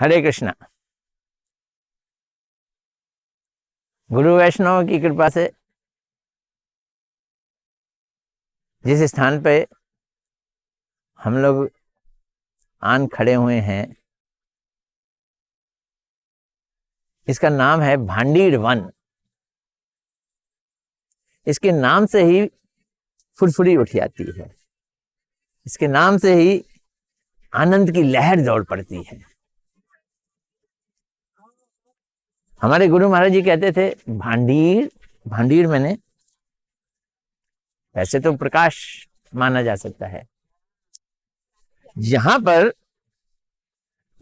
हरे कृष्णा। गुरु वैष्णव की कृपा से जिस स्थान पे हम लोग आन खड़े हुए हैं, इसका नाम है भांडीर वन। इसके नाम से ही फुरफुरी उठ जाती है, इसके नाम से ही आनंद की लहर दौड़ पड़ती है। हमारे गुरु महाराज जी कहते थे भांडीर, भांडीर मैंने वैसे तो प्रकाश माना जा सकता है। जहां पर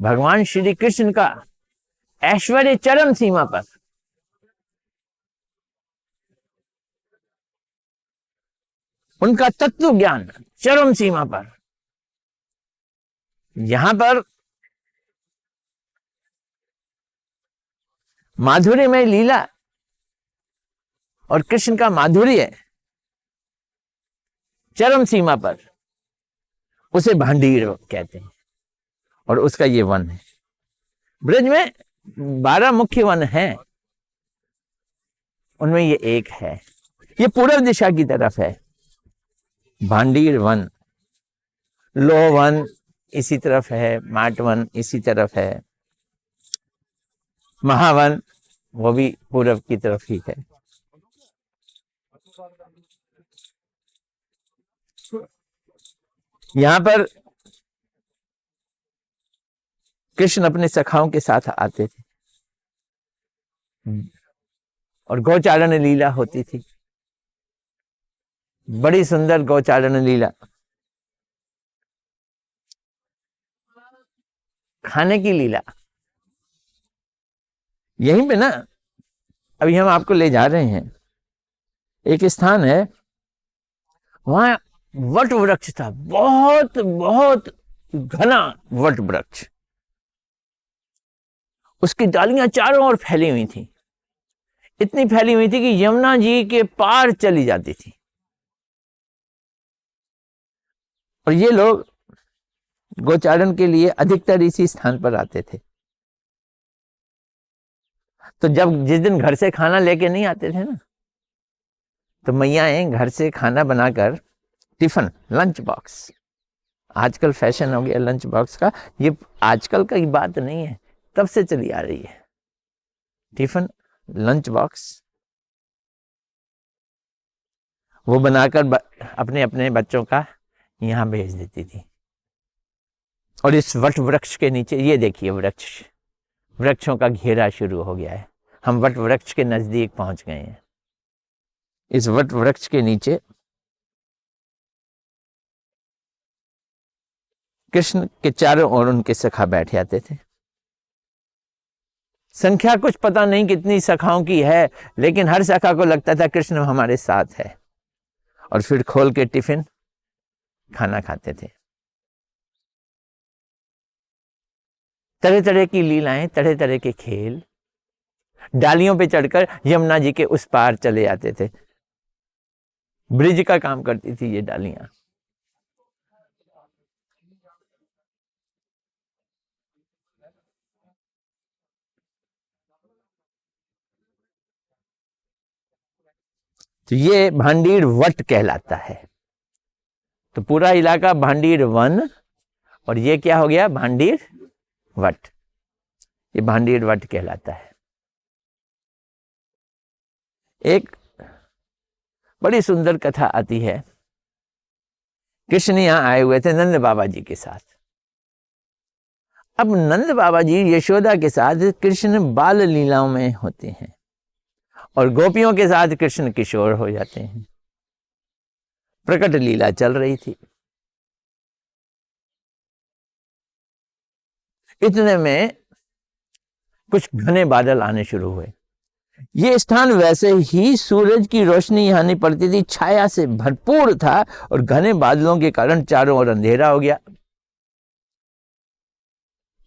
भगवान श्री कृष्ण का ऐश्वर्य चरम सीमा पर, उनका तत्व ज्ञान चरम सीमा पर, यहां पर माधुर्यमय लीला और कृष्ण का माधुर्य चरम सीमा पर, उसे भांडीर कहते हैं। और उसका ये वन है। ब्रज में 12 मुख्य वन हैं, उनमें ये एक है। ये पूर्व दिशा की तरफ है। भांडीर वन, लोह वन इसी तरफ है, माट वन इसी तरफ है, महावन वो भी पूर्व की तरफ ही है। यहां पर कृष्ण अपने सखाओं के साथ आते थे और गौचारण लीला होती थी। बड़ी सुंदर गौचारण लीला। खाने की लीला यहीं पे ना, अभी हम आपको ले जा रहे हैं, एक स्थान है, वहां वट वृक्ष था, बहुत बहुत घना वट वृक्ष। उसकी डालियां चारों ओर फैली हुई थी, इतनी फैली हुई थी कि यमुना जी के पार चली जाती थी। और ये लोग गोचारण के लिए अधिकतर इसी स्थान पर आते थे। तो जब जिस दिन घर से खाना लेके नहीं आते थे ना, तो मैयाएं घर से खाना बनाकर टिफिन, लंच बॉक्स, आजकल फैशन हो गया लंच बॉक्स का, ये आजकल का ही बात नहीं है, तब से चली आ रही है। टिफिन, लंच बॉक्स वो बनाकर अपने अपने बच्चों का यहां भेज देती थी। और इस वट वृक्ष के नीचे ये देखिए, वृक्ष, वृक्षों का घेरा शुरू हो गया है। हम वट वृक्ष के नजदीक पहुंच गए हैं। इस वट वृक्ष के नीचे कृष्ण के चारों ओर उनके सखा बैठ जाते थे। संख्या कुछ पता नहीं कितनी सखाओं की है, लेकिन हर सखा को लगता था कृष्ण हमारे साथ है। और फिर खोल के टिफिन खाना खाते थे। तरह तरह की लीलाएं, तरह तरह के खेल, डालियों पे चढ़कर यमुना जी के उस पार चले जाते थे। ब्रिज का काम करती थी ये डालियां। तो ये भांडीर वट कहलाता है। तो पूरा इलाका भांडीर वन, और ये क्या हो गया, भांडीर वट। ये भांडीर वट कहलाता है। एक बड़ी सुंदर कथा आती है। कृष्ण यहां आए हुए थे नंद बाबा जी के साथ। अब नंद बाबा जी यशोदा के साथ कृष्ण बाल लीलाओं में होते हैं, और गोपियों के साथ कृष्ण किशोर हो जाते हैं। प्रकट लीला चल रही थी। इतने में कुछ घने बादल आने शुरू हुए। ये स्थान वैसे ही सूरज की रोशनी यहां नहीं पड़ती थी, छाया से भरपूर था, और घने बादलों के कारण चारों ओर अंधेरा हो गया।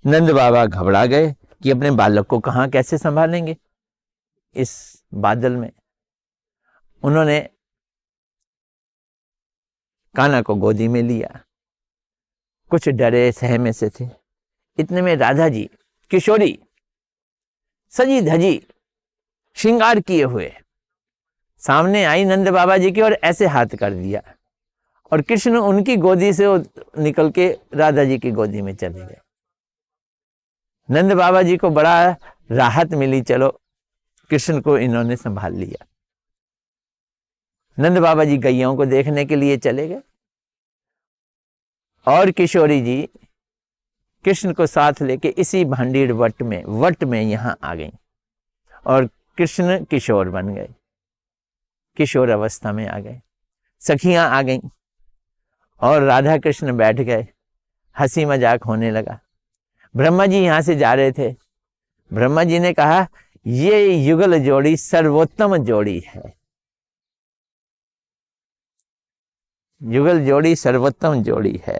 नंद बाबा घबरा गए कि अपने बालक को कहां कैसे संभालेंगे इस बादल में। उन्होंने कान्हा को गोदी में लिया। कुछ डरे सहमे से थे। इतने में राधा जी किशोरी सजी धजी श्रृंगार किए हुए सामने आई नंद बाबा जी की और ऐसे हाथ कर दिया, और कृष्ण उनकी गोदी से निकल के राधा जी की गोदी में चले गए। नंद बाबा जी को बड़ा राहत मिली, चलो कृष्ण को इन्होंने संभाल लिया। नंद बाबा जी गैयों को देखने के लिए चले गए और किशोरी जी कृष्ण को साथ लेके इसी भांडीर वट में यहां आ गई और कृष्ण किशोर बन गए, किशोर अवस्था में आ गए। सखियां आ गईं और राधा कृष्ण बैठ गए, हंसी मजाक होने लगा। ब्रह्मा जी यहां से जा रहे थे, ब्रह्मा जी ने कहा ये युगल जोड़ी सर्वोत्तम जोड़ी है, युगल जोड़ी सर्वोत्तम जोड़ी है।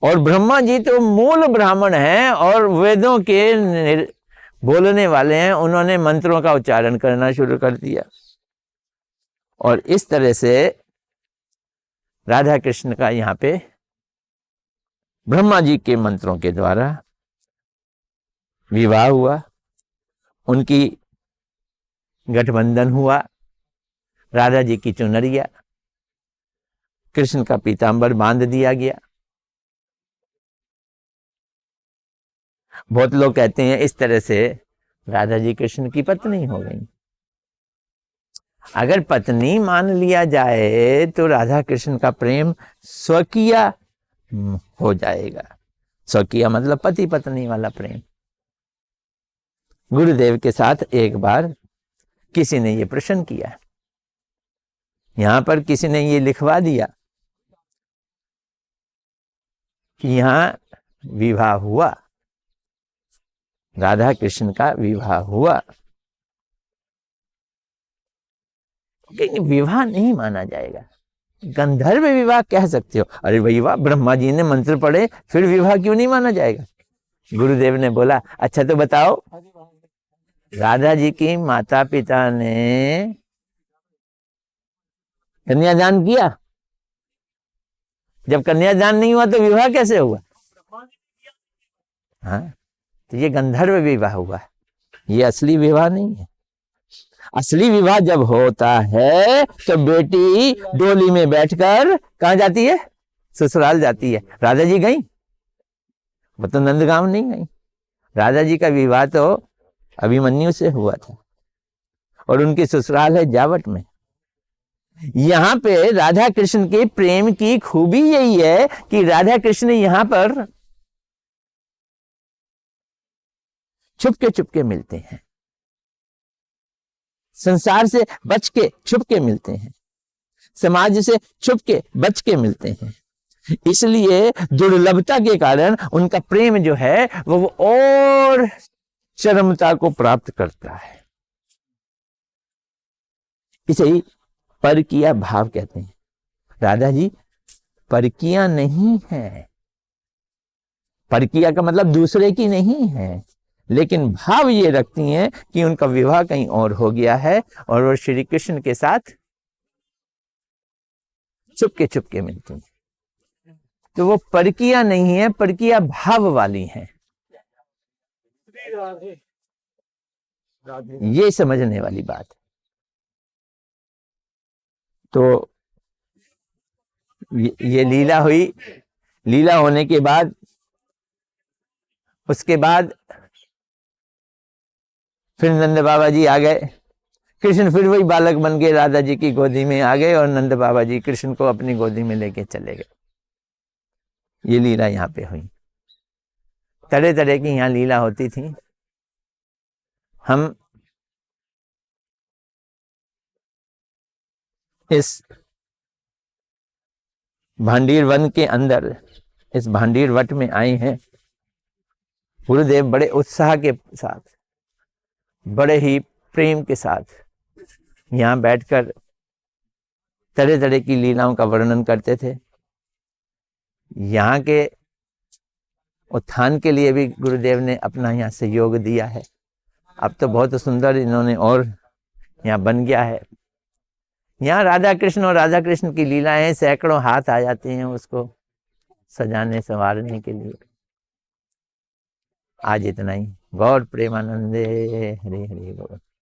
और ब्रह्मा जी तो मूल ब्राह्मण हैं और वेदों के बोलने वाले हैं, उन्होंने मंत्रों का उच्चारण करना शुरू कर दिया और इस तरह से राधा कृष्ण का यहाँ पे ब्रह्मा जी के मंत्रों के द्वारा विवाह हुआ, उनकी गठबंधन हुआ। राधा जी की चुनरिया, कृष्ण का पीतांबर बांध दिया गया। बहुत लोग कहते हैं इस तरह से राधा जी कृष्ण की पत्नी हो गई। अगर पत्नी मान लिया जाए तो राधा कृष्ण का प्रेम स्वकीय हो जाएगा। स्वकीय मतलब पति पत्नी वाला प्रेम। गुरुदेव के साथ एक बार किसी ने ये प्रश्न किया, यहां पर किसी ने ये लिखवा दिया कि यहां विवाह हुआ, राधा कृष्ण का विवाह हुआ, लेकिन विवाह नहीं माना जाएगा। गंधर्व विवाह कह सकते हो, अरे विवाह ब्रह्मा जी ने मंत्र पढ़े फिर विवाह क्यों नहीं माना जाएगा। गुरुदेव ने बोला अच्छा तो बताओ, राधा जी की माता पिता ने कन्यादान किया, जब कन्यादान नहीं हुआ तो विवाह कैसे हुआ। हाँ, तो ये गंधर्व विवाह हुआ, ये असली विवाह नहीं है। असली विवाह जब होता है तो बेटी डोली में बैठकर कहां जाती है, ससुराल जाती है। राधा जी गई, वो तो नंदगांव नहीं गई। राधा जी का विवाह तो अभिमन्यु से हुआ था और उनकी ससुराल है जावट में। यहां पे राधा कृष्ण के प्रेम की खूबी यही है कि राधा कृष्ण यहां पर छुपके मिलते हैं, संसार से बच के छुपके मिलते हैं, समाज से छुपके बच के मिलते हैं। इसलिए दुर्लभता के कारण उनका प्रेम जो है वो और चरमता को प्राप्त करता है। इसे ही परकीया भाव कहते हैं। राधा जी परकीया नहीं है, परकीया का मतलब दूसरे की नहीं है, लेकिन भाव ये रखती हैं कि उनका विवाह कहीं और हो गया है और वो श्री कृष्ण के साथ छुपके मिलती हैं। तो वो परकीया नहीं है, परकीया भाव वाली हैं। ये समझने वाली बात है। तो ये लीला हुई, लीला होने के बाद उसके बाद फिर नंद बाबा जी आ गए। कृष्ण फिर वही बालक बन के राधा जी की गोदी में आ गए और नंद बाबा जी कृष्ण को अपनी गोदी में लेके चले गए। ये लीला यहाँ पे हुई। तरह तरह की यहाँ लीला होती थी। हम इस भांडीर वन के अंदर, इस भांडीर वट में आए हैं। गुरुदेव बड़े उत्साह के साथ, बड़े ही प्रेम के साथ यहाँ बैठकर तरह तरह की लीलाओं का वर्णन करते थे। यहाँ के उत्थान के लिए भी गुरुदेव ने अपना यहाँ सहयोग दिया है। अब तो बहुत सुंदर इन्होंने और यहाँ बन गया है। यहाँ राधा कृष्ण और राधा कृष्ण की लीलाएं सैकड़ों हाथ आ जाते हैं उसको सजाने संवारने के लिए। आज इतना ही। गौर प्रेमानंदे, हरे हरे गौर।